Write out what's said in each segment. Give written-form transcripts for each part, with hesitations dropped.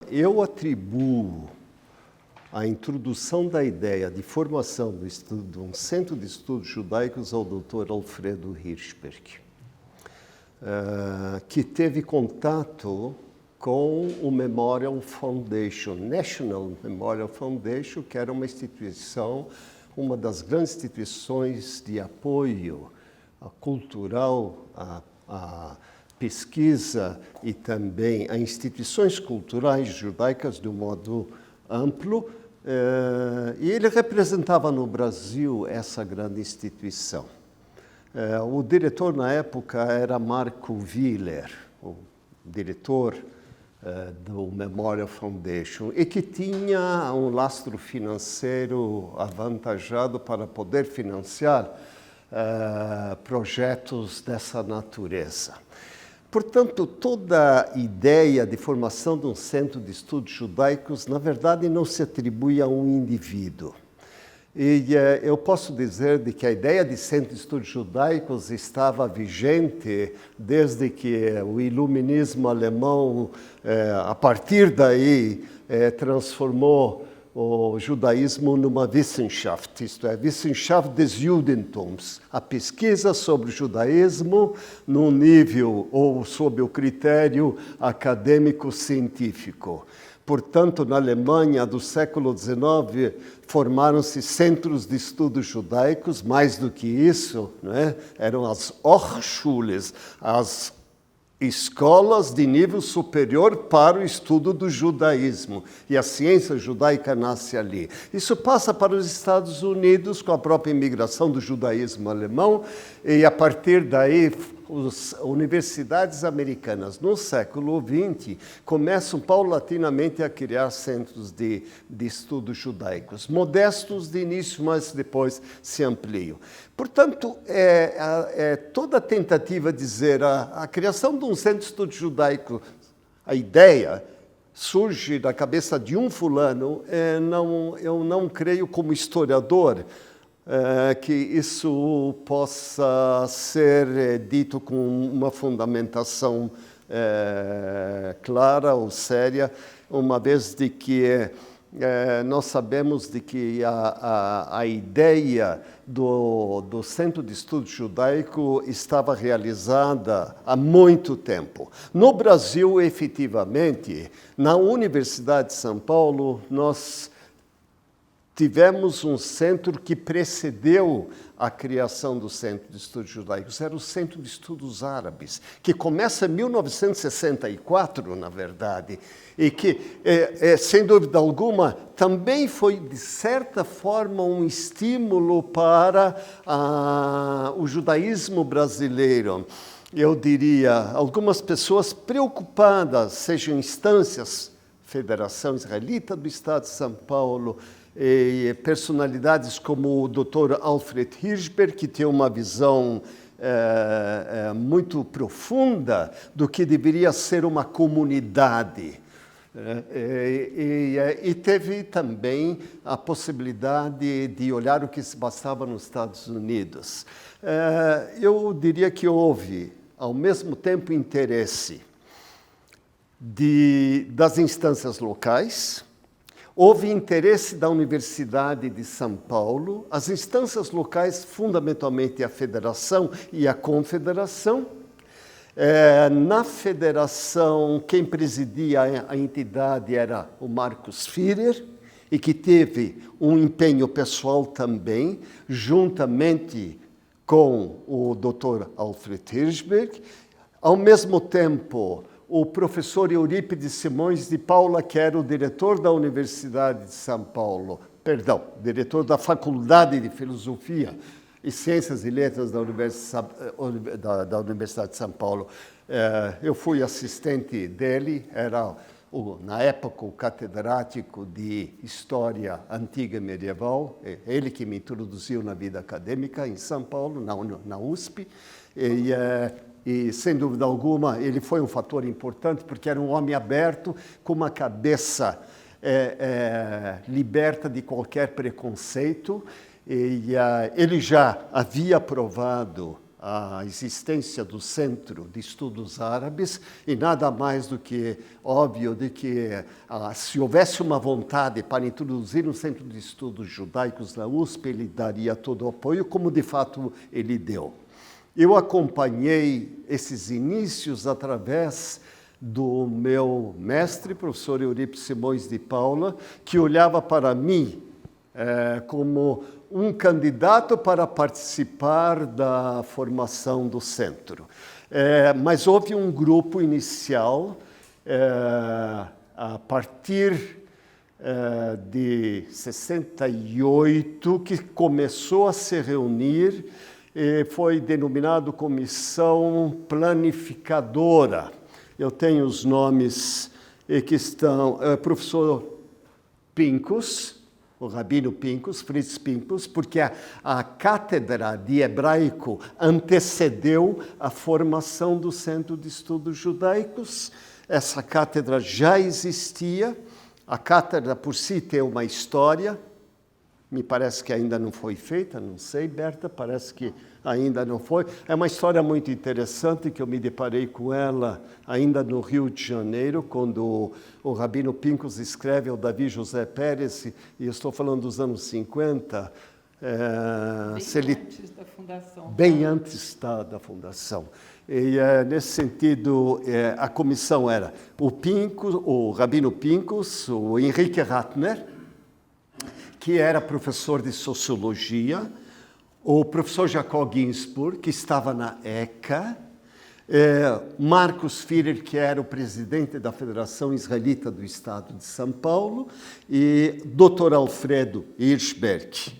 Eu atribuo a introdução da ideia de formação de um centro de estudos judaicos ao Dr. Alfredo Hirschberg, que teve contato com o Memorial Foundation, National Memorial Foundation, que era uma instituição, uma das grandes instituições de apoio cultural, a pesquisa e também a instituições culturais judaicas de um modo amplo, e ele representava no Brasil essa grande instituição. O diretor na época era Marco Willer, o diretor do Memorial Foundation, e que tinha um lastro financeiro avantajado para poder financiar projetos dessa natureza. Portanto, toda a ideia de formação de um centro de estudos judaicos, na verdade, não se atribui a um indivíduo. E eu posso dizer de que a ideia de centro de estudos judaicos estava vigente desde que o iluminismo alemão, a partir daí, transformou o judaísmo numa Wissenschaft, isto é, Wissenschaft des Judentums, a pesquisa sobre o judaísmo num nível ou sob o critério acadêmico-científico. Portanto, na Alemanha do século XIX, formaram-se centros de estudos judaicos, mais do que isso, não é? Eram as Hochschulen, as escolas de nível superior para o estudo do judaísmo. E a ciência judaica nasce ali. Isso passa para os Estados Unidos com a própria imigração do judaísmo alemão, e a partir daí as universidades americanas no século XX começam paulatinamente a criar centros de estudos judaicos, modestos de início, mas depois se ampliam. Portanto, toda a tentativa de dizer a criação de um centro de estudos judaico, a ideia surge da cabeça de um fulano, eu não creio como historiador que isso possa ser dito com uma fundamentação clara ou séria, uma vez de que nós sabemos de que a ideia do Centro de Estudos Judaico estava realizada há muito tempo. No Brasil, efetivamente, na Universidade de São Paulo, nós tivemos um centro que precedeu a criação do Centro de Estudos Judaicos. Era o Centro de Estudos Árabes, que começa em 1964, na verdade, e que, sem dúvida alguma, também foi, de certa forma, um estímulo para o judaísmo brasileiro. Eu diria, algumas pessoas preocupadas, sejam instâncias, Federação Israelita do Estado de São Paulo, e personalidades como o Dr. Alfred Hirschberg, que tem uma visão muito profunda do que deveria ser uma comunidade. E teve também a possibilidade de olhar o que se passava nos Estados Unidos. Eu diria que houve, ao mesmo tempo, interesse das instâncias locais. Houve interesse da Universidade de São Paulo, as instâncias locais, fundamentalmente a Federação e a Confederação. Na Federação, quem presidia a entidade era o Marcus Führer, e que teve um empenho pessoal também, juntamente com o Dr. Alfred Hirschberg. Ao mesmo tempo, o professor Eurípides Simões de Paula, que era o diretor da Universidade de São Paulo, diretor da Faculdade de Filosofia e Ciências e Letras da Universidade de São Paulo. Eu fui assistente dele, era, na época, o catedrático de História Antiga e Medieval, ele que me introduziu na vida acadêmica em São Paulo, na USP, e, sem dúvida alguma, ele foi um fator importante, porque era um homem aberto, com uma cabeça liberta de qualquer preconceito. E ele já havia aprovado a existência do Centro de Estudos Árabes e nada mais do que óbvio de que se houvesse uma vontade para introduzir um Centro de Estudos Judaicos na USP, ele daria todo o apoio, como de fato ele deu. Eu acompanhei esses inícios através do meu mestre, professor Eurípides Simões de Paula, que olhava para mim como um candidato para participar da formação do centro. Mas houve um grupo inicial, a partir de 68, que começou a se reunir, foi denominado Comissão Planificadora. Eu tenho os nomes que estão, professor Pincus, o Rabino Pincus, Fritz Pincus, porque a cátedra de hebraico antecedeu a formação do Centro de Estudos Judaicos. Essa cátedra já existia. A cátedra por si tem uma história. Me parece que ainda não foi feita, não sei, Berta, parece que ainda não foi. É uma história muito interessante que eu me deparei com ela ainda no Rio de Janeiro, quando o Rabino Pincus escreve ao Davi José Pérez, e eu estou falando dos anos 50. Antes da fundação. Bem antes da fundação. E, nesse sentido, a comissão era o Rabino Pincus, o Henrique Ratner, que era professor de Sociologia, o professor Jacob Ginsburg, que estava na ECA, Marcos Führer, que era o presidente da Federação Israelita do Estado de São Paulo, e Dr. Alfredo Hirschberg,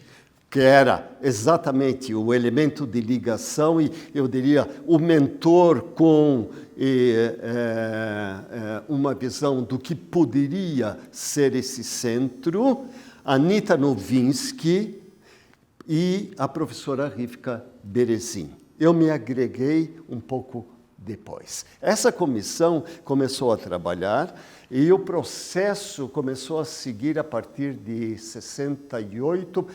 que era exatamente o elemento de ligação e, eu diria, o mentor com uma visão do que poderia ser esse centro, Anita Novinsky e a professora Rivka Berezin. Eu me agreguei um pouco depois. Essa comissão começou a trabalhar e o processo começou a seguir a partir de 68.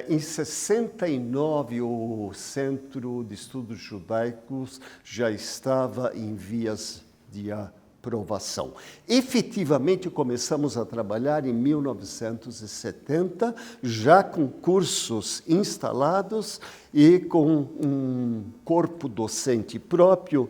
Em 69, o Centro de Estudos Judaicos já estava em vias de aprovação. Efetivamente, começamos a trabalhar em 1970, já com cursos instalados e com um corpo docente próprio,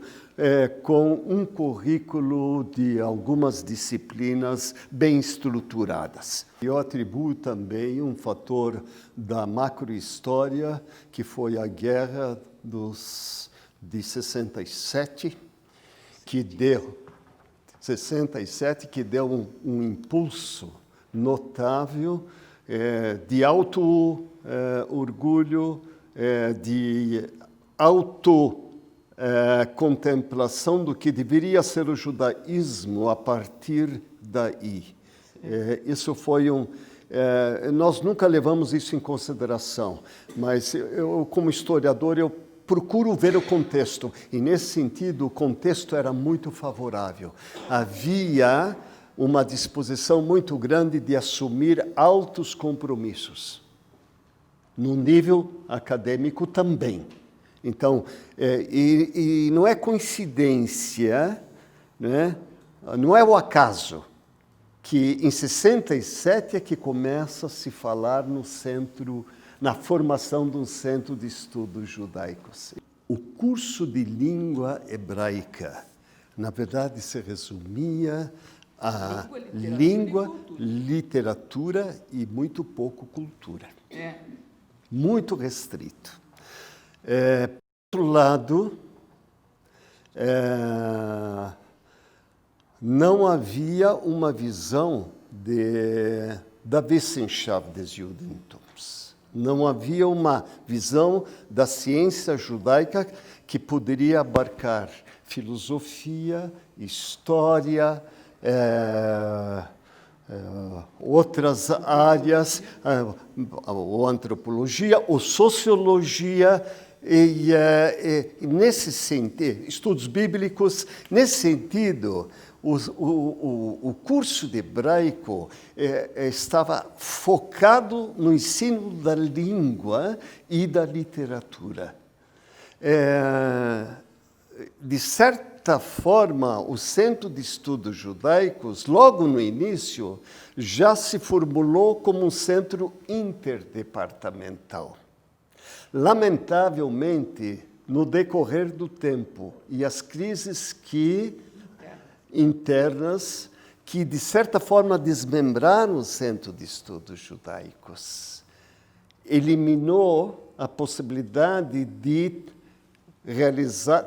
com um currículo de algumas disciplinas bem estruturadas. Eu atribuo também um fator da macrohistória, que foi a guerra de 67, que deu um impulso notável de auto-orgulho, de auto-contemplação do que deveria ser o judaísmo a partir daí. Isso foi nós nunca levamos isso em consideração, mas eu, como historiador, eu procuro ver o contexto, e nesse sentido o contexto era muito favorável. Havia uma disposição muito grande de assumir altos compromissos, no nível acadêmico também. Então, e não é coincidência, né? Não é o acaso que em 67 é que começa a se falar no centro, na formação de um centro de estudos judaicos. O curso de língua hebraica, na verdade, se resumia a língua, literatura e muito pouco cultura. Muito restrito. Por outro lado, não havia uma visão da Wissenschaft des Judentums. Não havia uma visão da ciência judaica que poderia abarcar filosofia, história, outras áreas, ou antropologia, ou sociologia, e nesse sentido, estudos bíblicos, nesse sentido, o curso de hebraico estava focado no ensino da língua e da literatura. De certa forma, o Centro de Estudos Judaicos, logo no início, já se formulou como um centro interdepartamental. Lamentavelmente, no decorrer do tempo e as crises internas que, de certa forma, desmembraram o Centro de Estudos Judaicos, eliminou a possibilidade de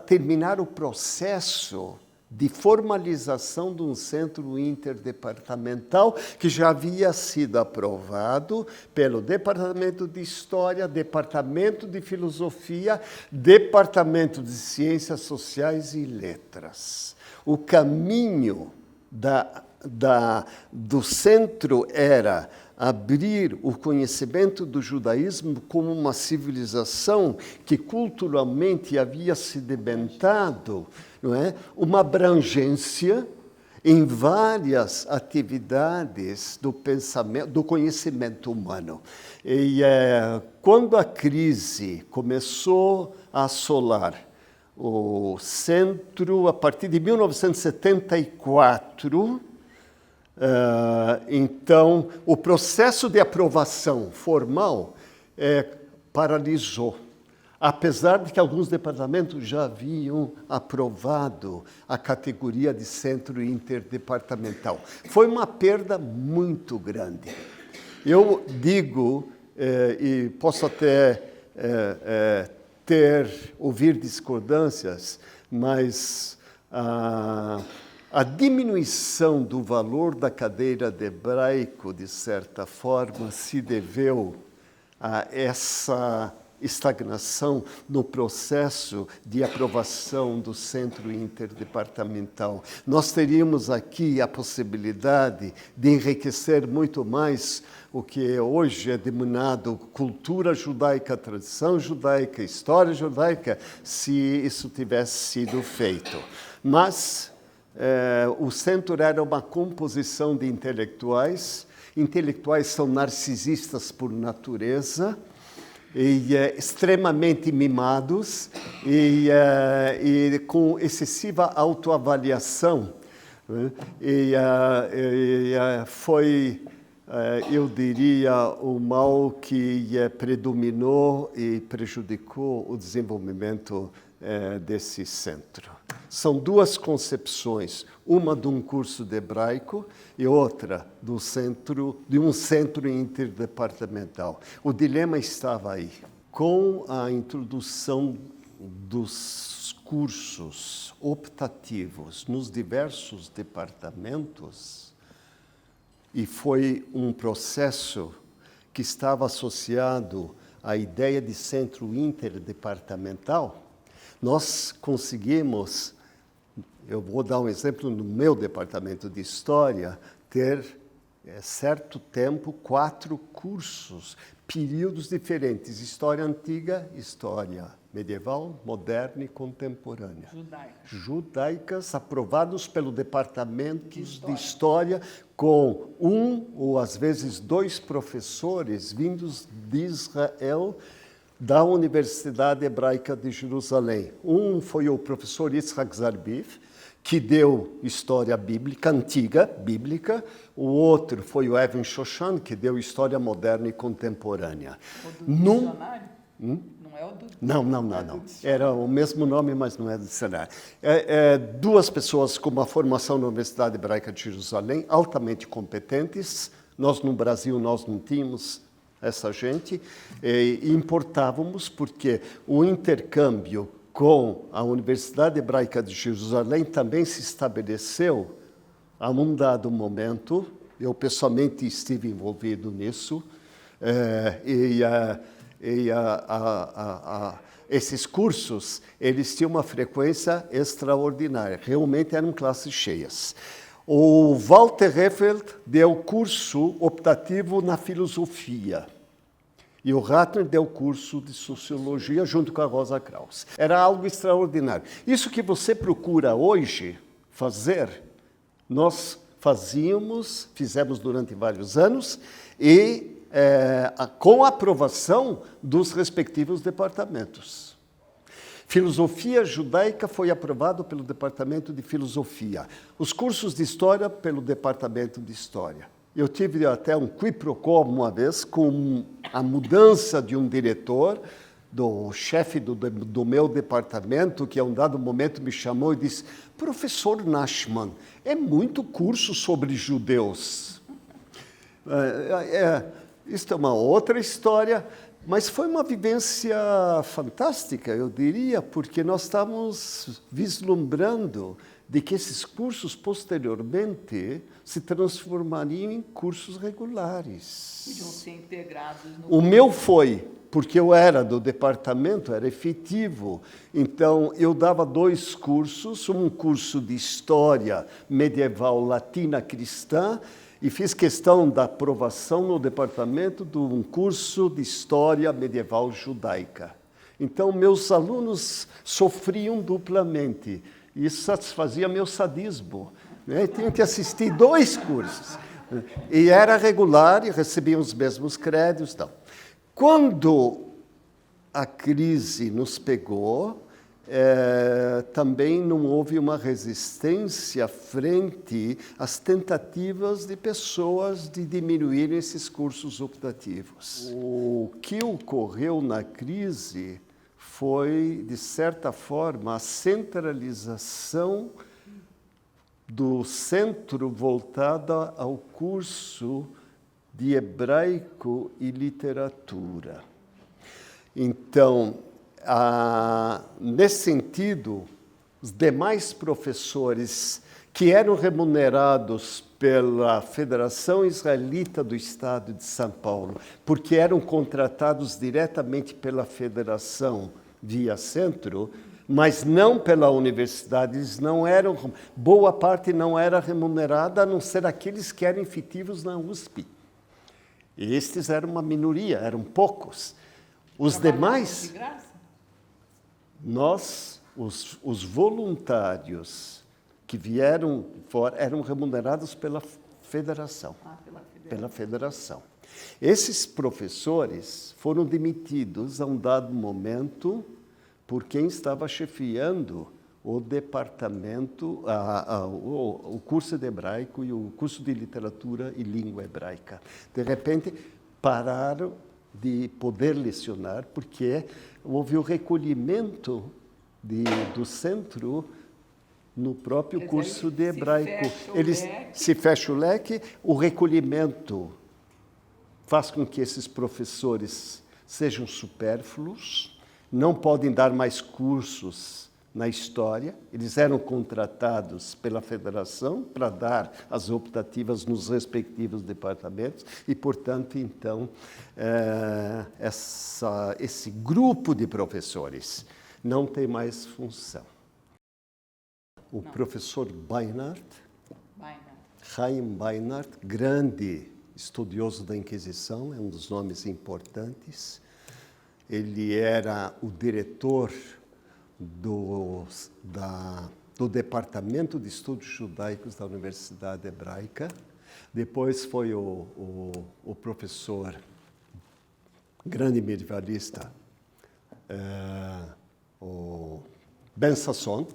terminar o processo de formalização de um centro interdepartamental que já havia sido aprovado pelo Departamento de História, Departamento de Filosofia, Departamento de Ciências Sociais e Letras. O caminho do centro era abrir o conhecimento do judaísmo como uma civilização que culturalmente havia sedimentado, não é? Uma abrangência em várias atividades do pensamento, do conhecimento humano. E quando a crise começou a assolar o centro, a partir de 1974, então, o processo de aprovação formal paralisou, apesar de que alguns departamentos já haviam aprovado a categoria de centro interdepartamental. Foi uma perda muito grande. Eu digo, e posso até ouvir discordâncias, mas a diminuição do valor da cadeira de hebraico, de certa forma, se deveu a essa estagnação no processo de aprovação do Centro Interdepartamental. Nós teríamos aqui a possibilidade de enriquecer muito mais o que hoje é denominado cultura judaica, tradição judaica, história judaica, se isso tivesse sido feito. Mas o centro era uma composição de intelectuais. Intelectuais são narcisistas por natureza e extremamente mimados e com excessiva autoavaliação. Foi, eu diria, o mal que predominou e prejudicou o desenvolvimento desse centro. São duas concepções, uma de um curso de hebraico e outra de um centro interdepartamental. O dilema estava aí. Com a introdução dos cursos optativos nos diversos departamentos, e foi um processo que estava associado à ideia de centro interdepartamental, nós conseguimos, eu vou dar um exemplo no meu departamento de História, ter, certo tempo, 4 cursos, períodos diferentes, História Antiga, História Medieval, Moderna e Contemporânea. Judaicas, aprovados pelo Departamento de História, com 1 ou às vezes 2 professores vindos de Israel, da Universidade Hebraica de Jerusalém. Um foi o professor Yitzhak Zarbif, que deu História Bíblica, Antiga, Bíblica. O outro foi o Evan Shoshan, que deu História Moderna e Contemporânea. O do dicionário? Não é o do... Não. Era o mesmo nome, mas não é do dicionário. 2 pessoas com uma formação na Universidade Hebraica de Jerusalém, altamente competentes. Nós, no Brasil, nós não tínhamos essa gente, e importávamos porque o intercâmbio com a Universidade Hebraica de Jerusalém também se estabeleceu a um dado momento. Eu pessoalmente estive envolvido nisso, esses cursos eles tinham uma frequência extraordinária, realmente eram classes cheias. O Walter Heffeld deu curso optativo na filosofia. E o Ratner deu curso de sociologia junto com a Rosa Krauss. Era algo extraordinário. Isso que você procura hoje fazer, nós fizemos durante vários anos, e com a aprovação dos respectivos departamentos. Filosofia judaica foi aprovado pelo Departamento de Filosofia. Os cursos de História pelo Departamento de História. Eu tive até um quiproquo uma vez com a mudança de um diretor, do chefe do meu departamento, que a um dado momento me chamou e disse: professor Nachman, é muito curso sobre judeus. Isto é uma outra história, mas foi uma vivência fantástica, eu diria, porque nós estávamos vislumbrando de que esses cursos, posteriormente, se transformariam em cursos regulares. Podiam ser integrados no... O meu foi, porque eu era do departamento, era efetivo. Então, eu dava 2 cursos, um curso de História Medieval Latina Cristã, e fiz questão da aprovação no departamento de um curso de História Medieval Judaica. Então, meus alunos sofriam duplamente. E isso satisfazia meu sadismo. Né? Tinha que assistir 2 cursos. E era regular e recebia os mesmos créditos. Então. Quando a crise nos pegou, também não houve uma resistência frente às tentativas de pessoas de diminuírem esses cursos optativos. O que ocorreu na crise foi, de certa forma, a centralização do centro voltada ao curso de hebraico e literatura. Então, nesse sentido, os demais professores que eram remunerados pela Federação Israelita do Estado de São Paulo, porque eram contratados diretamente pela Federação via centro, mas não pela universidade, eles não eram, boa parte não era remunerada, a não ser aqueles que eram efetivos na USP. E estes eram uma minoria, eram poucos. Os demais, de graça? nós, os voluntários que vieram fora, eram remunerados pela federação. Pela federação. Esses professores foram demitidos a um dado momento por quem estava chefiando o departamento, o curso de hebraico e o curso de literatura e língua hebraica. De repente, pararam de poder lecionar, porque houve o recolhimento do centro no próprio curso de hebraico. Se fecha o leque, o recolhimento faz com que esses professores sejam supérfluos, não podem dar mais cursos na história. Eles eram contratados pela federação para dar as optativas nos respectivos departamentos e, portanto, então, esse grupo de professores não tem mais função. O professor Beinart, Chaim Beinart, grande estudioso da Inquisição, é um dos nomes importantes. Ele era o diretor do Departamento de Estudos Judaicos da Universidade Hebraica. Depois foi o professor, grande medievalista, o Ben Sasson.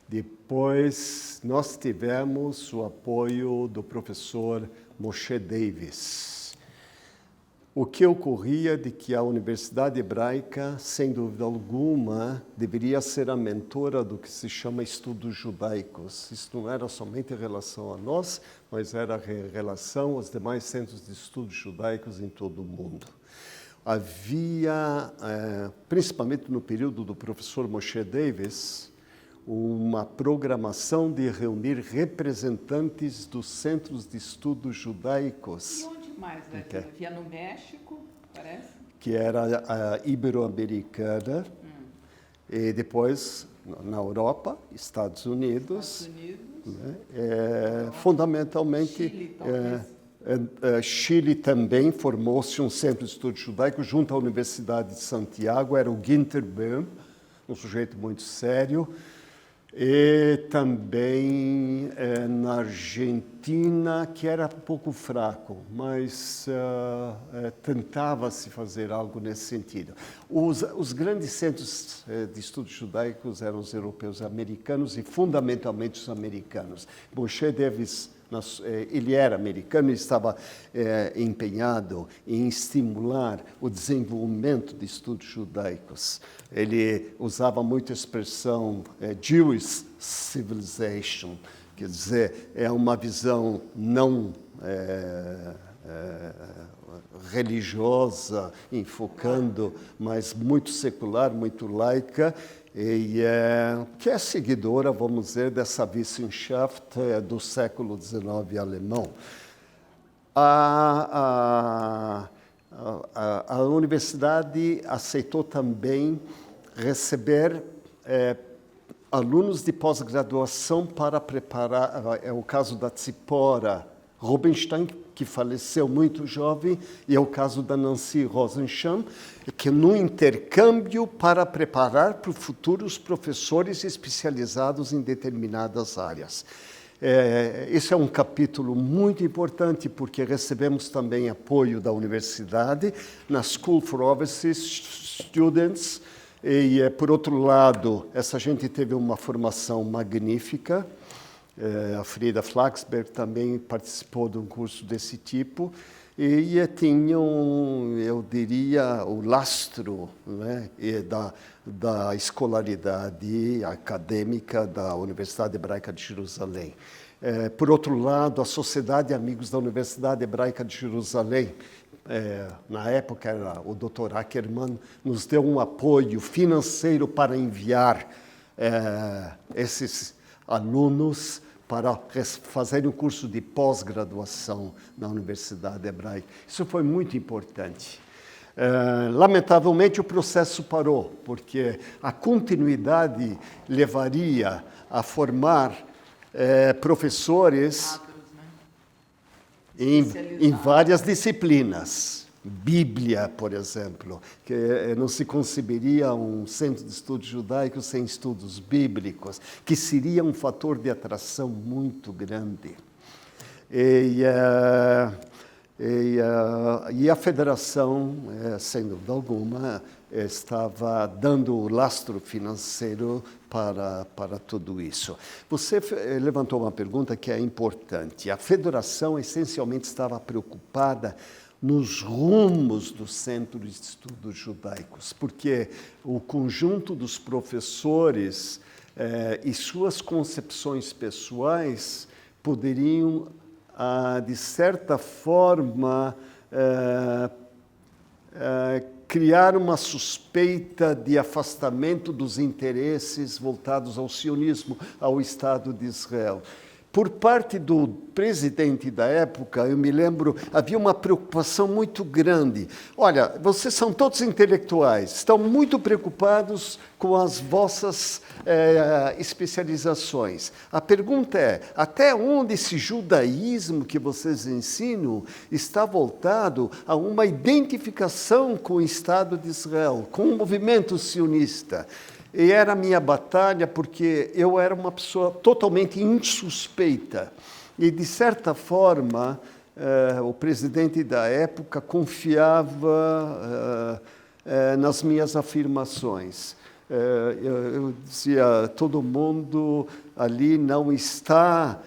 Depois nós tivemos o apoio do professor Moshe Davis. O que ocorria de que a Universidade Hebraica, sem dúvida alguma, deveria ser a mentora do que se chama estudos judaicos. Isso não era somente em relação a nós, mas era em relação aos demais centros de estudos judaicos em todo o mundo. Havia, principalmente no período do professor Moshe Davis, uma programação de reunir representantes dos centros de estudos judaicos. E onde mais? Havia no México, parece? Que era a Ibero-Americana, e depois na Europa, Estados Unidos. Né? Fundamentalmente, Chile, talvez. Chile também formou-se um centro de estudos judaicos junto à Universidade de Santiago, era o Ginter Böhm, um sujeito muito sério. E também na Argentina, que era um pouco fraco, mas tentava-se fazer algo nesse sentido. Os grandes centros de estudos judaicos eram os europeus americanos e fundamentalmente os americanos. Moshe Davis, ele era americano e estava empenhado em estimular o desenvolvimento de estudos judaicos. Ele usava muito a expressão Jewish Civilization, quer dizer, é uma visão não religiosa, enfocando, mas muito secular, muito laica, e que é seguidora, vamos dizer, dessa Wissenschaft do século XIX alemão. A universidade aceitou também receber alunos de pós-graduação para preparar, é o caso da Tzipora Rubinstein, que faleceu muito jovem, e é o caso da Nancy Rosensham, que no intercâmbio para preparar para futuros professores especializados em determinadas áreas. Esse é um capítulo muito importante, porque recebemos também apoio da universidade na School for Overseas Students, e, por outro lado, essa gente teve uma formação magnífica. A Frida Flaxberg também participou de um curso desse tipo e tinham, eu diria, o lastro, né, da escolaridade acadêmica da Universidade Hebraica de Jerusalém. Por outro lado, a Sociedade de Amigos da Universidade Hebraica de Jerusalém, na época era o Dr. Ackerman, nos deu um apoio financeiro para enviar esses alunos para fazerem um curso de pós-graduação na Universidade Hebraica. Isso foi muito importante. Lamentavelmente, o processo parou, porque a continuidade levaria a formar professores em várias disciplinas. Bíblia, por exemplo, que não se conceberia um centro de estudos judaicos sem estudos bíblicos, que seria um fator de atração muito grande. E a federação, sem dúvida alguma, estava dando o lastro financeiro para tudo isso. Você levantou uma pergunta que é importante. A federação, essencialmente, estava preocupada nos rumos dos centros de estudos judaicos, porque o conjunto dos professores e suas concepções pessoais poderiam, de certa forma, criar uma suspeita de afastamento dos interesses voltados ao sionismo, ao Estado de Israel. Por parte do presidente da época, eu me lembro, havia uma preocupação muito grande. Olha, vocês são todos intelectuais, estão muito preocupados com as vossas especializações. A pergunta é, até onde esse judaísmo que vocês ensinam está voltado a uma identificação com o Estado de Israel, com o movimento sionista? E era a minha batalha, porque eu era uma pessoa totalmente insuspeita. E, de certa forma, o presidente da época confiava nas minhas afirmações. Eu dizia, todo mundo ali não está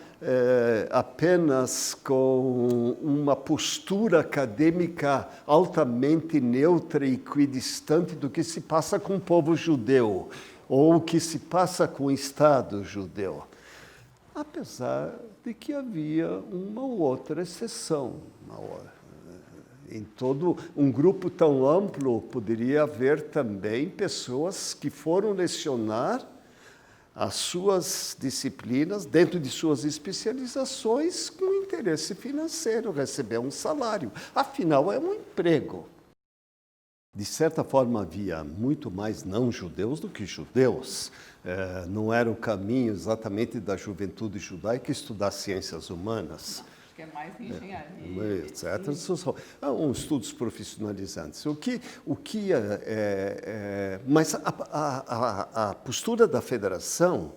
apenas com uma postura acadêmica altamente neutra e equidistante do que se passa com o povo judeu, ou o que se passa com o Estado judeu. Apesar de que havia uma ou outra exceção. Em todo um grupo tão amplo, poderia haver também pessoas que foram lecionar as suas disciplinas, dentro de suas especializações, com interesse financeiro, receber um salário. Afinal, é um emprego. De certa forma, havia muito mais não-judeus do que judeus. Não era o caminho exatamente da juventude judaica estudar ciências humanas. Acho que é mais engenharia. Etc. Estudos profissionalizantes. Mas a postura da federação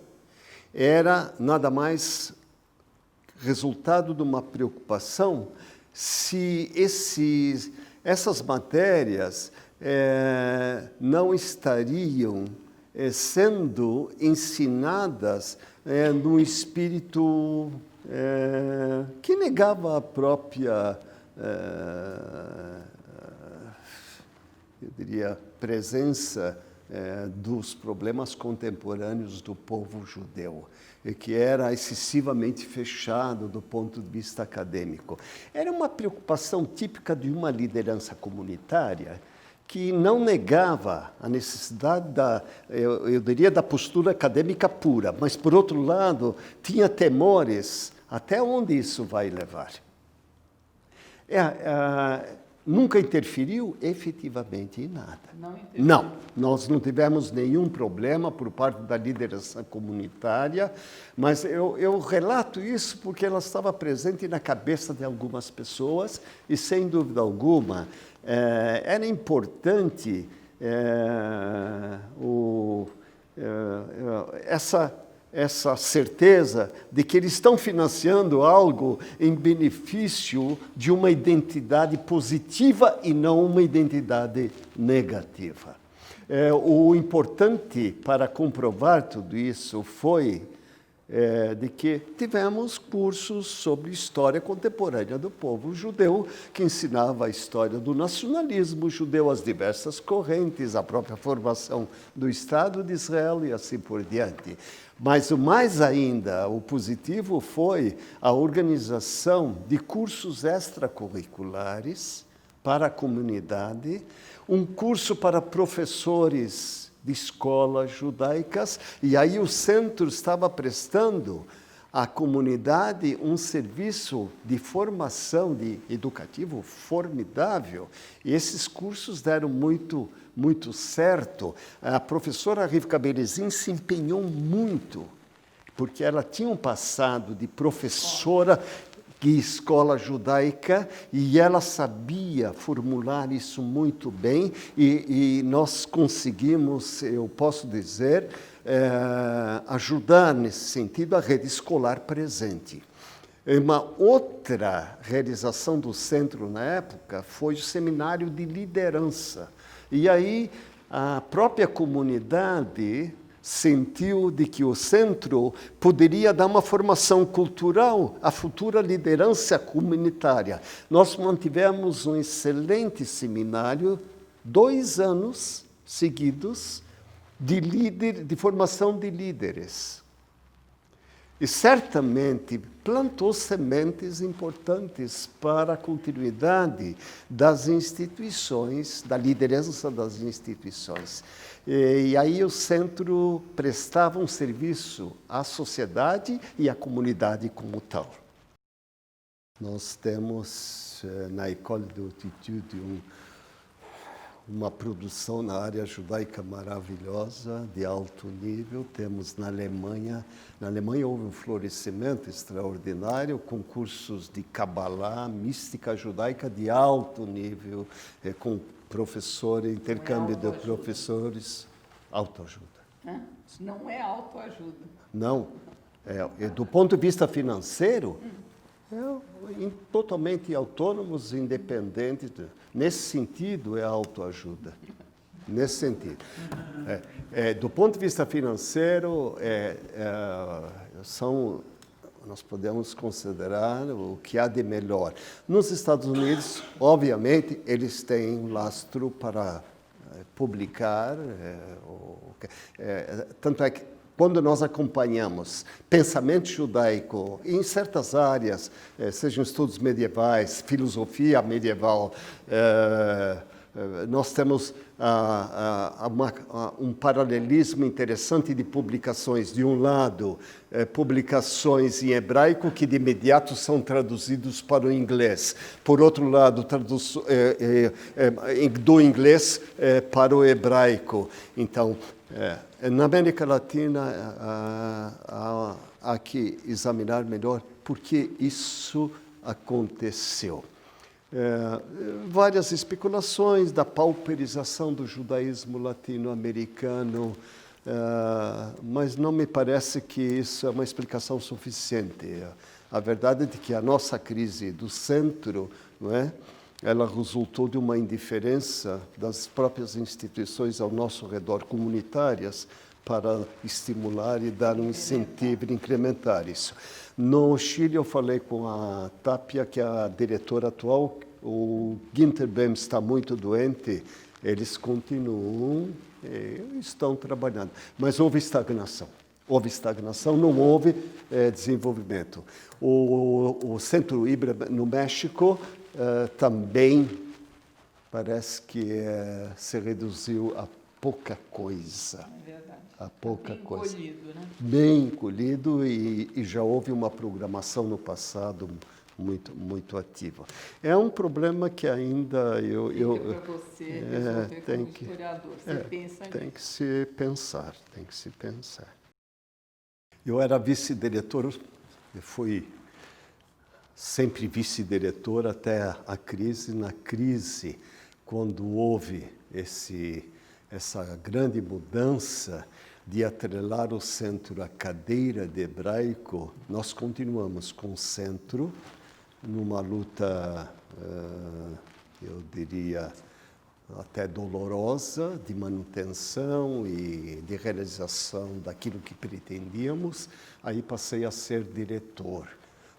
era nada mais resultado de uma preocupação se essas matérias não estariam sendo ensinadas num espírito que negava a própria, eu diria, presença dos problemas contemporâneos do povo judeu, e que era excessivamente fechado do ponto de vista acadêmico. Era uma preocupação típica de uma liderança comunitária que não negava a necessidade eu diria, da postura acadêmica pura, mas, por outro lado, tinha temores até onde isso vai levar. Nunca interferiu efetivamente em nada. Não, nós não tivemos nenhum problema por parte da liderança comunitária, mas eu relato isso porque ela estava presente na cabeça de algumas pessoas e, sem dúvida alguma, era importante essa certeza de que eles estão financiando algo em benefício de uma identidade positiva e não uma identidade negativa. O importante para comprovar tudo isso foi de que tivemos cursos sobre história contemporânea do povo judeu, que ensinava a história do nacionalismo judeu, as diversas correntes, a própria formação do Estado de Israel e assim por diante. Mas o mais ainda, o positivo foi a organização de cursos extracurriculares para a comunidade, um curso para professores de escolas judaicas, e aí o centro estava prestando à comunidade um serviço de formação educativo formidável, e esses cursos deram muito certo. A professora Rivka Berezin se empenhou muito, porque ela tinha um passado de professora de escola judaica, e ela sabia formular isso muito bem, e nós conseguimos, eu posso dizer, ajudar nesse sentido a rede escolar presente. Uma outra realização do centro na época foi o seminário de liderança. E aí a própria comunidade sentiu de que o centro poderia dar uma formação cultural à futura liderança comunitária. Nós mantivemos um excelente seminário, 2 anos seguidos, de formação de líderes. E certamente plantou sementes importantes para a continuidade das instituições, da liderança das instituições. E aí o centro prestava um serviço à sociedade e à comunidade como tal. Nós temos na École d'Altitude uma produção na área judaica maravilhosa, de alto nível. Temos na Alemanha houve um florescimento extraordinário, com cursos de Kabbalah, mística judaica de alto nível, com professores, intercâmbio de professores, autoajuda. Não é autoajuda. Não. Do ponto de vista financeiro, totalmente autônomos, independentes. Nesse sentido, é autoajuda. Nesse sentido. Do ponto de vista financeiro, nós podemos considerar o que há de melhor. Nos Estados Unidos, obviamente, eles têm um lastro para publicar. Tanto é que, quando nós acompanhamos pensamento judaico em certas áreas, sejam estudos medievais, filosofia medieval, nós temos um paralelismo interessante de publicações. De um lado, publicações em hebraico que de imediato são traduzidos para o inglês. Por outro lado, do inglês para o hebraico. Então, na América Latina, há que examinar melhor por que isso aconteceu. Várias especulações da pauperização do judaísmo latino-americano, mas não me parece que isso é uma explicação suficiente. A verdade é que a nossa crise do centro, não é? Ela resultou de uma indiferença das próprias instituições ao nosso redor, comunitárias, para estimular e dar um incentivo, incrementar isso. No Chile, eu falei com a Tapia, que é a diretora atual. O Ginterbem está muito doente, eles continuam e estão trabalhando. Mas houve estagnação. Houve estagnação, não houve desenvolvimento. O Centro Ibra no México também parece que se reduziu a pouca coisa. É verdade. A pouca bem coisa. Encolhido, né? Bem encolhido e já houve uma programação no passado muito ativa. É um problema que ainda Fica para você resolver como historiador. Você pensa tem nisso. que se pensar, tem que se pensar. Eu era vice-diretor, eu fui sempre vice-diretor até a crise. Na crise, quando houve essa grande mudança de atrelar o centro à cadeira de hebraico, nós continuamos com o centro numa luta, eu diria, até dolorosa, de manutenção e de realização daquilo que pretendíamos. Aí passei a ser diretor.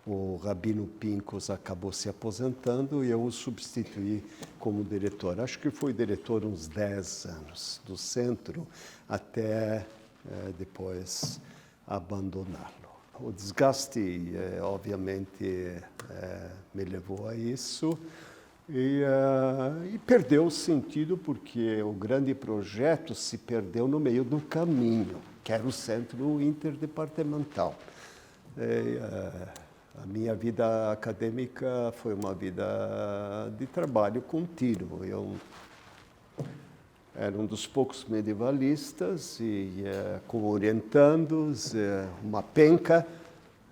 O Rabino Pincus acabou se aposentando e eu o substituí como diretor. Acho que fui diretor uns 10 anos do centro, até depois abandoná-lo. O desgaste, obviamente, me levou a isso e perdeu o sentido porque o grande projeto se perdeu no meio do caminho, que era o centro interdepartamental. A minha vida acadêmica foi uma vida de trabalho contínuo. Eu era um dos poucos medievalistas e, como orientandos, uma penca,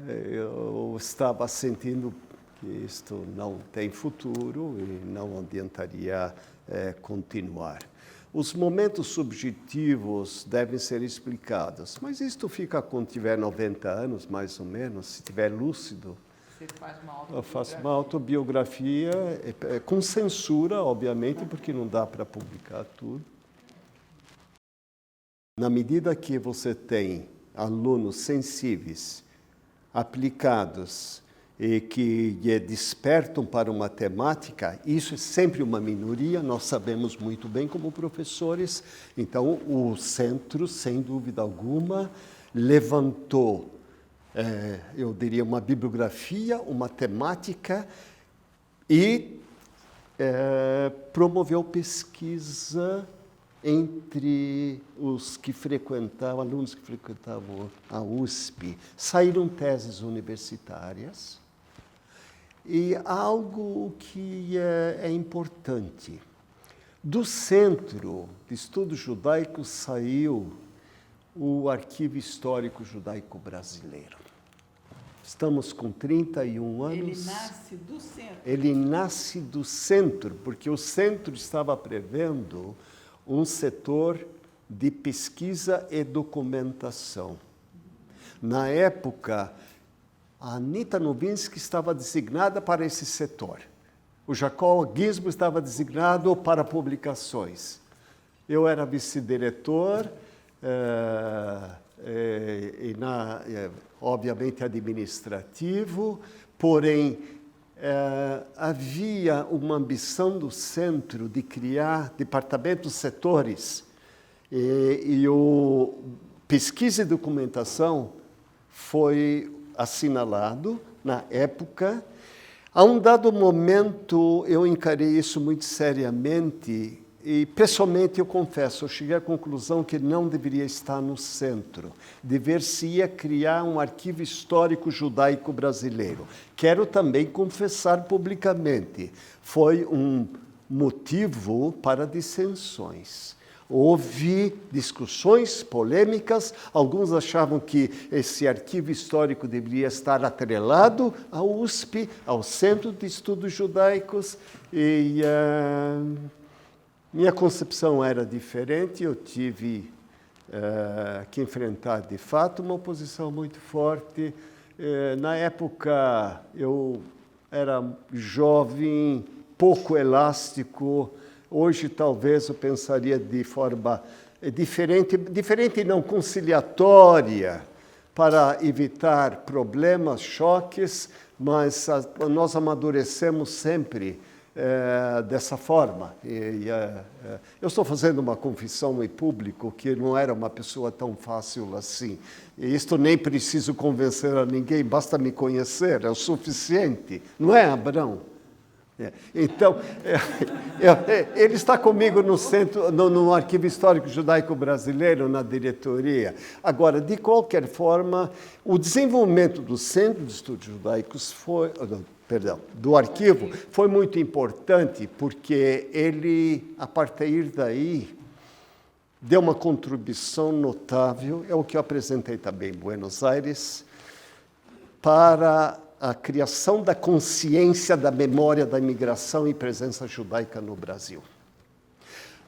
eu estava sentindo que isto não tem futuro e não adiantaria continuar. Os momentos subjetivos devem ser explicados, mas isto fica quando tiver 90 anos, mais ou menos, se tiver lúcido. Você faz uma autobiografia. Eu faço uma autobiografia, com censura, obviamente, porque não dá para publicar tudo. Na medida que você tem alunos sensíveis, aplicados e que despertam para uma temática, isso é sempre uma minoria, nós sabemos muito bem como professores. Então, o centro, sem dúvida alguma, levantou, eu diria, uma bibliografia, uma temática e promoveu pesquisa entre os que frequentavam, alunos que frequentavam a USP. Saíram teses universitárias e algo que é importante. Do Centro de Estudos Judaicos saiu o Arquivo Histórico Judaico Brasileiro. Estamos com 31 anos. Ele nasce do centro. Ele nasce do centro, porque o centro estava prevendo um setor de pesquisa e documentação. Na época, a Anita Novinsky estava designada para esse setor. O Jacob Ginsburg estava designado para publicações. Eu era vice-diretor, obviamente administrativo, porém havia uma ambição do centro de criar departamentos, setores, e o pesquisa e documentação foi assinalado na época. A um dado momento, eu encarei isso muito seriamente e, pessoalmente, eu confesso, eu cheguei à conclusão que não deveria estar no centro. Dever-se-ia criar um arquivo histórico judaico brasileiro. Quero também confessar publicamente, foi um motivo para dissensões. Houve discussões polêmicas, alguns achavam que esse arquivo histórico deveria estar atrelado ao USP, ao Centro de Estudos Judaicos, e minha concepção era diferente. Eu tive que enfrentar, de fato, uma oposição muito forte. Na época, eu era jovem, pouco elástico. Hoje, talvez, eu pensaria de forma diferente e não conciliatória, para evitar problemas, choques, mas nós amadurecemos sempre dessa forma. Eu estou fazendo uma confissão em público que não era uma pessoa tão fácil assim. E isto nem preciso convencer a ninguém, basta me conhecer, é o suficiente. Não é, Abrão? Então, ele está comigo no centro, no Arquivo Histórico Judaico Brasileiro, na diretoria. Agora, de qualquer forma, o desenvolvimento do Centro de Estudos Judaicos do arquivo, foi muito importante, porque ele, a partir daí, deu uma contribuição notável, é o que eu apresentei também em Buenos Aires, para a criação da consciência da memória da imigração e presença judaica no Brasil.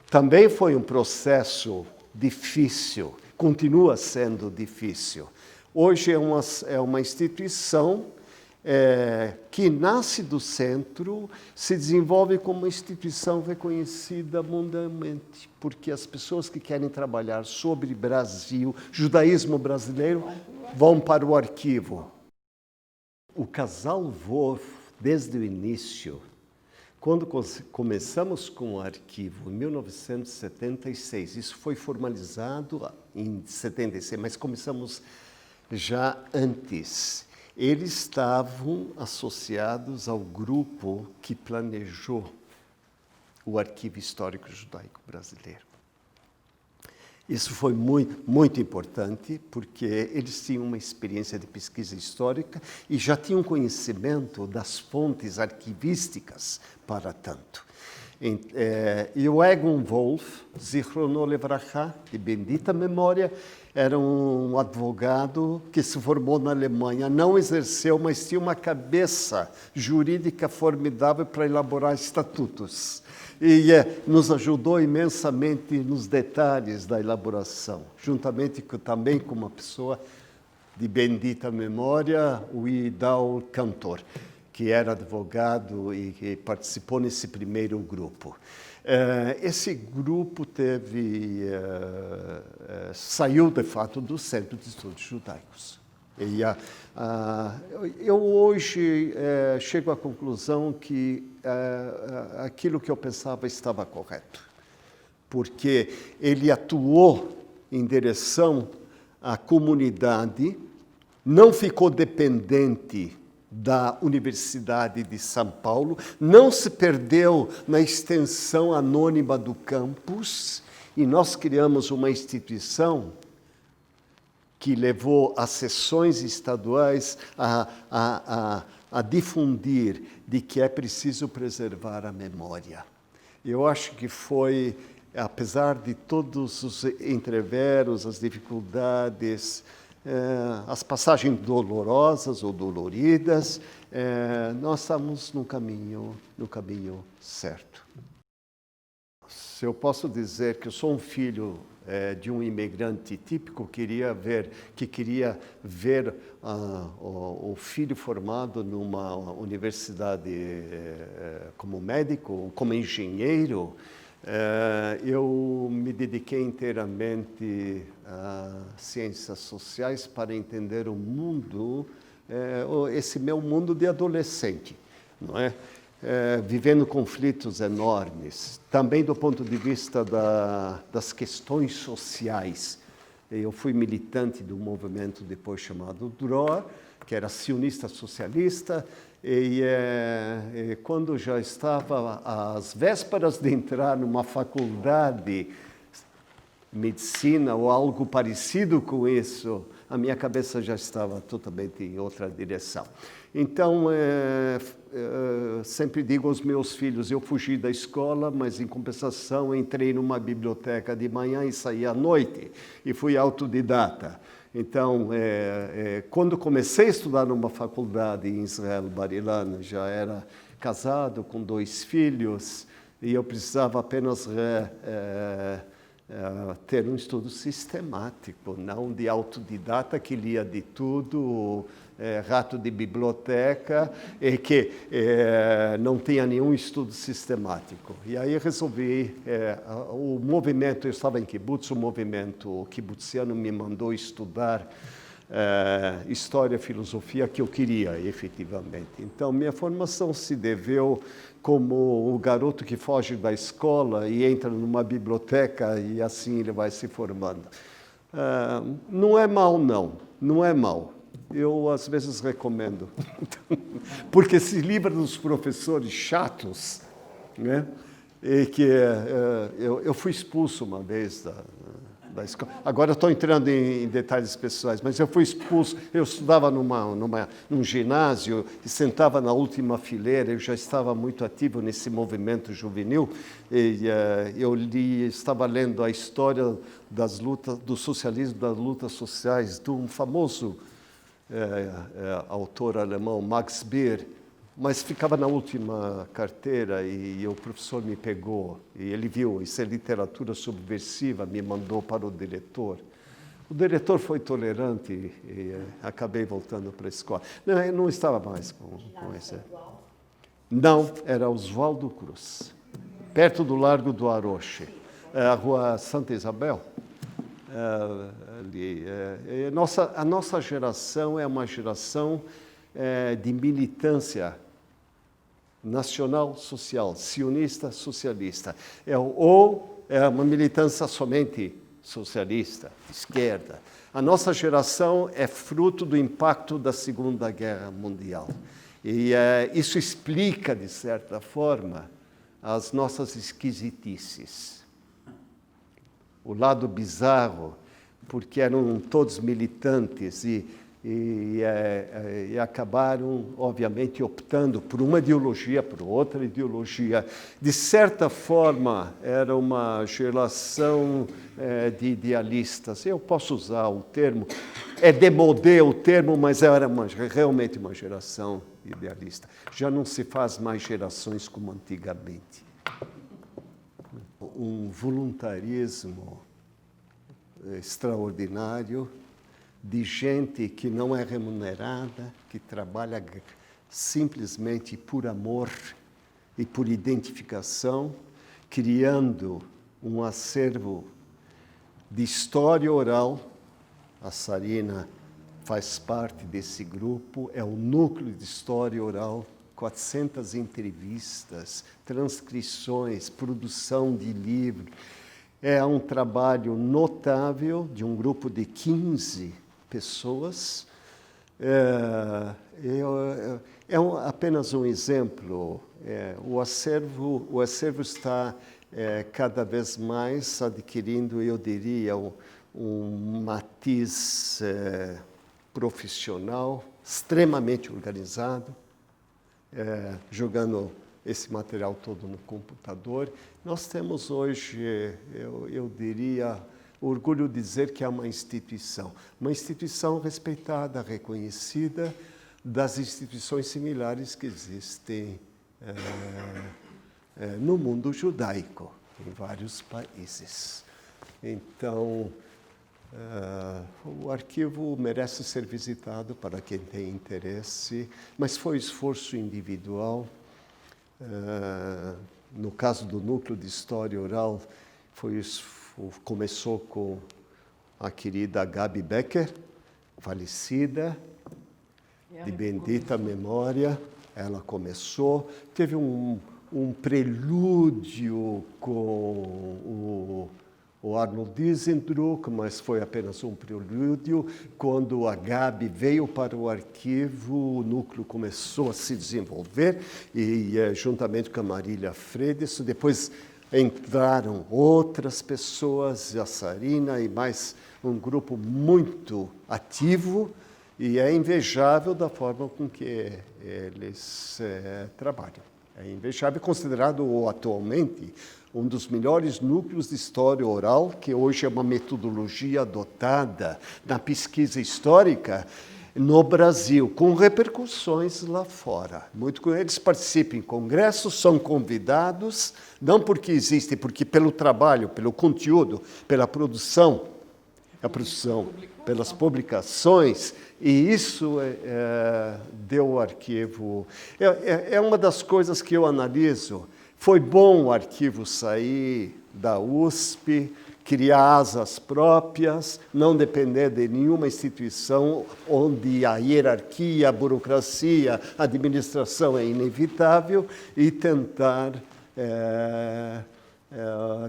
Também foi um processo difícil, continua sendo difícil. Hoje é uma instituição que nasce do centro, se desenvolve como uma instituição reconhecida mundialmente, porque as pessoas que querem trabalhar sobre Brasil, judaísmo brasileiro, vão para o arquivo. O casal Wolff, desde o início, quando começamos com o arquivo, em 1976, isso foi formalizado em 76, mas começamos já antes. Eles estavam associados ao grupo que planejou o Arquivo Histórico Judaico Brasileiro. Isso foi muito importante, porque eles tinham uma experiência de pesquisa histórica e já tinham conhecimento das fontes arquivísticas para tanto. E o Egon Wolff, Zichrono Levrachá, de bendita memória, era um advogado que se formou na Alemanha, não exerceu, mas tinha uma cabeça jurídica formidável para elaborar estatutos. E nos ajudou imensamente nos detalhes da elaboração, juntamente também com uma pessoa de bendita memória, o Idal Cantor, que era advogado e que participou nesse primeiro grupo. Esse grupo saiu, de fato, do Centro de Estudos Judaicos. E eu hoje chego à conclusão que aquilo que eu pensava estava correto, porque ele atuou em direção à comunidade, não ficou dependente da Universidade de São Paulo, não se perdeu na extensão anônima do campus, e nós criamos uma instituição que levou as sessões estaduais a difundir de que é preciso preservar a memória. Eu acho que foi, apesar de todos os entreveros, as dificuldades, as passagens dolorosas ou doloridas, nós estamos no caminho certo. Se eu posso dizer que eu sou um filho de um imigrante típico, que queria ver o filho formado numa universidade como médico, como engenheiro, eu me dediquei inteiramente a ciências sociais para entender o mundo, esse meu mundo de adolescente, não é? Vivendo conflitos enormes, também do ponto de vista das questões sociais. Eu fui militante do movimento depois chamado DROA, que era sionista socialista, e quando já estava às vésperas de entrar numa faculdade, medicina ou algo parecido com isso, a minha cabeça já estava totalmente em outra direção. Então, sempre digo aos meus filhos, eu fugi da escola, mas em compensação entrei numa biblioteca de manhã e saí à noite, e fui autodidata. Então, quando comecei a estudar numa faculdade em Israel, Bar Ilan, já era casado com 2 filhos, e eu precisava apenas ter um estudo sistemático, não de autodidata que lia de tudo, rato de biblioteca, e que não tinha nenhum estudo sistemático. E aí resolvi, o movimento, eu estava em kibbutz, o movimento kibutziano me mandou estudar história, filosofia, que eu queria, efetivamente. Então, minha formação se deveu como o garoto que foge da escola e entra numa biblioteca e assim ele vai se formando. Não é mal, não é mal. Eu, às vezes, recomendo. Porque se livra dos professores chatos, né? E que eu fui expulso uma vez da escola. Agora estou entrando em detalhes pessoais, mas eu fui expulso. Eu estudava num ginásio e sentava na última fileira. Eu já estava muito ativo nesse movimento juvenil. E estava lendo a história das lutas, do socialismo, das lutas sociais, de um famoso autor alemão, Max Beer, mas ficava na última carteira e o professor me pegou e ele viu, isso é literatura subversiva, me mandou para o diretor. O diretor foi tolerante e acabei voltando para a escola. Não, eu não estava mais com esse. Não, era Oswaldo Cruz, perto do Largo do Aroche, a Rua Santa Isabel. A nossa geração é uma geração de militância nacional social, sionista socialista. Ou é uma militância somente socialista, esquerda. A nossa geração é fruto do impacto da Segunda Guerra Mundial. E isso explica, de certa forma, as nossas esquisitices. O lado bizarro, porque eram todos militantes e acabaram, obviamente, optando por uma ideologia, por outra ideologia. De certa forma, era uma geração de idealistas. Eu posso usar o termo, é démodé o termo, mas era realmente uma geração idealista. Já não se faz mais gerações como antigamente. Um voluntarismo extraordinário de gente que não é remunerada, que trabalha simplesmente por amor e por identificação, criando um acervo de história oral. A Sarina faz parte desse grupo, é o núcleo de história oral, 400 entrevistas, transcrições, produção de livro. É um trabalho notável de um grupo de 15 pessoas. Apenas um exemplo. O acervo está cada vez mais adquirindo, eu diria, um matiz profissional, extremamente organizado, jogando esse material todo no computador. Nós temos hoje, eu diria, orgulho de dizer que é uma instituição respeitada, reconhecida, das instituições similares que existem no mundo judaico, em vários países. Então, o arquivo merece ser visitado para quem tem interesse, mas foi esforço individual. No caso do Núcleo de História Oral, começou com a querida Gabi Becker, falecida, de bendita memória. Ela começou, teve um prelúdio com o Arnold Diesendruck, mas foi apenas um prelúdio. Quando a Gabi veio para o arquivo, o núcleo começou a se desenvolver, e juntamente com a Marília Fredes, depois entraram outras pessoas, a Sarina e mais um grupo muito ativo, e é invejável da forma com que eles trabalham. É invejável, considerado atualmente um dos melhores núcleos de história oral, que hoje é uma metodologia adotada na pesquisa histórica. no Brasil, com repercussões lá fora. Eles participam em congressos, são convidados, não porque existem, porque pelo trabalho, pelo conteúdo, pela produção, pelas publicações, e isso deu o arquivo. É uma das coisas que eu analiso. Foi bom o arquivo sair da USP, criar asas próprias, não depender de nenhuma instituição onde a hierarquia, a burocracia, a administração é inevitável e tentar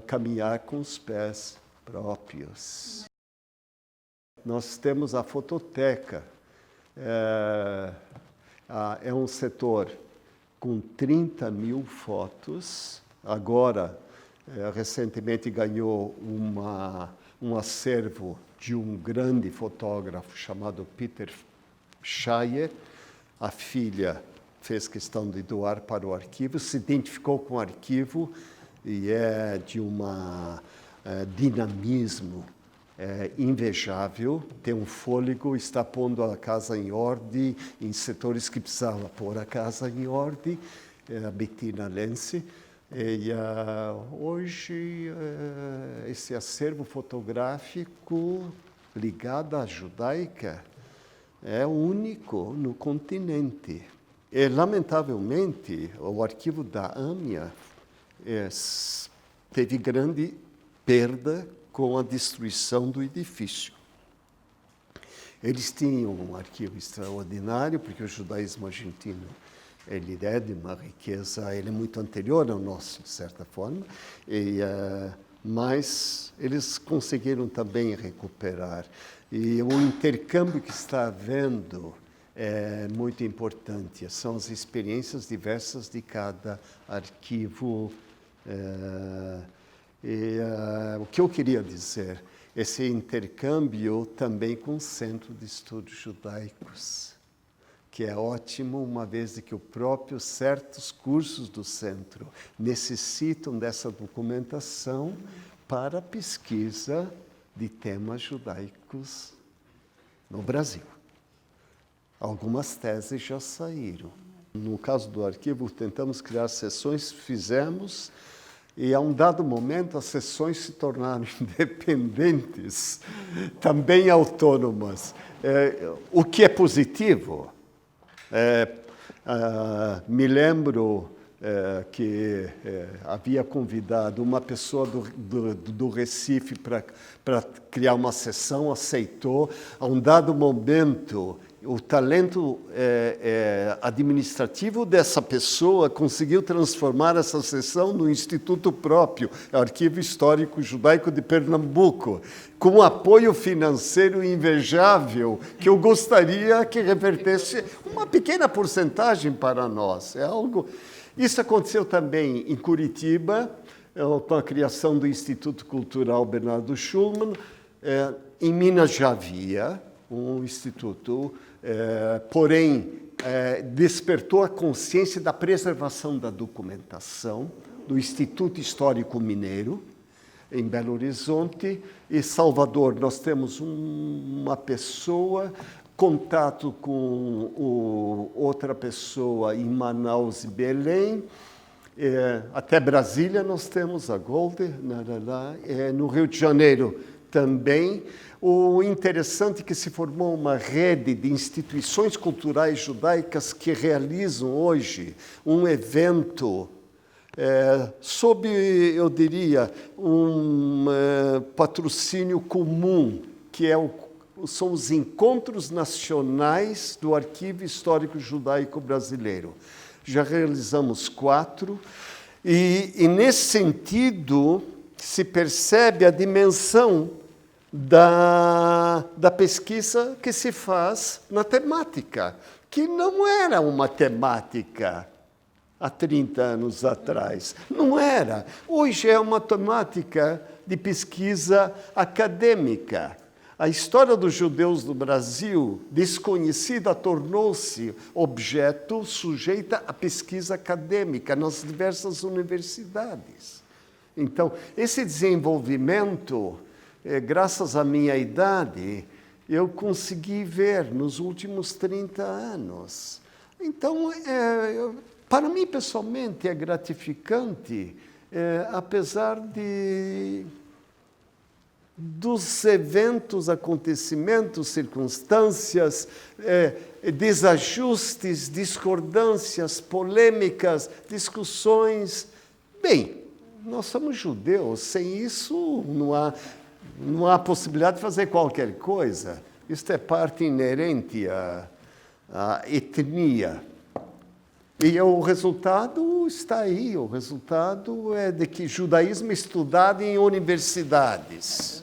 caminhar com os pés próprios. Nós temos a fototeca. É um setor com 30 mil fotos. Agora, recentemente ganhou um acervo de um grande fotógrafo chamado Peter Schreier. A filha fez questão de doar para o arquivo, se identificou com o arquivo e é de um dinamismo invejável, tem um fôlego, está pondo a casa em ordem em setores que precisava pôr a casa em ordem, a Bettina Lenz. E hoje esse acervo fotográfico ligado à judaica é único no continente. E, lamentavelmente, o arquivo da AMIA teve grande perda com a destruição do edifício. Eles tinham um arquivo extraordinário, porque o judaísmo argentino ele é de uma riqueza, ele é muito anterior ao nosso, de certa forma, mas eles conseguiram também recuperar. E o intercâmbio que está havendo é muito importante, são as experiências diversas de cada arquivo. O que eu queria dizer, esse intercâmbio também com o Centro de Estudos Judaicos, que é ótimo, uma vez de que o próprio certos cursos do centro necessitam dessa documentação para pesquisa de temas judaicos no Brasil. Algumas teses já saíram. No caso do arquivo, tentamos criar sessões, fizemos, e a um dado momento as sessões se tornaram independentes, também autônomas, o que é positivo. Me lembro que havia convidado uma pessoa do Recife para criar uma sessão, aceitou. A um dado momento, o talento administrativo dessa pessoa conseguiu transformar essa sessão no instituto próprio, o Arquivo Histórico Judaico de Pernambuco, com um apoio financeiro invejável, que eu gostaria que revertesse uma pequena porcentagem para nós. Isso aconteceu também em Curitiba, com a criação do Instituto Cultural Bernardo Schulman. Em Minas já havia um instituto, porém, despertou a consciência da preservação da documentação do Instituto Histórico Mineiro, em Belo Horizonte. E Salvador, nós temos uma pessoa, contato com outra pessoa em Manaus e Belém, até Brasília nós temos a Golder, no Rio de Janeiro também. O interessante é que se formou uma rede de instituições culturais judaicas que realizam hoje um evento sob, eu diria, um patrocínio comum, que são os Encontros Nacionais do Arquivo Histórico Judaico Brasileiro. Já realizamos 4, e nesse sentido se percebe a dimensão da pesquisa que se faz na temática, que não era uma temática há 30 anos atrás. Não era. Hoje é uma temática de pesquisa acadêmica. A história dos judeus do Brasil, desconhecida, tornou-se objeto sujeita à pesquisa acadêmica nas diversas universidades. Então, esse desenvolvimento, graças à minha idade, eu consegui ver nos últimos 30 anos. Então, para mim, pessoalmente, é gratificante, apesar dos eventos, acontecimentos, circunstâncias, desajustes, discordâncias, polêmicas, discussões. Bem, nós somos judeus, sem isso não há possibilidade de fazer qualquer coisa. Isto é parte inerente à etnia. E o resultado está aí. O resultado é de que judaísmo é estudado em universidades.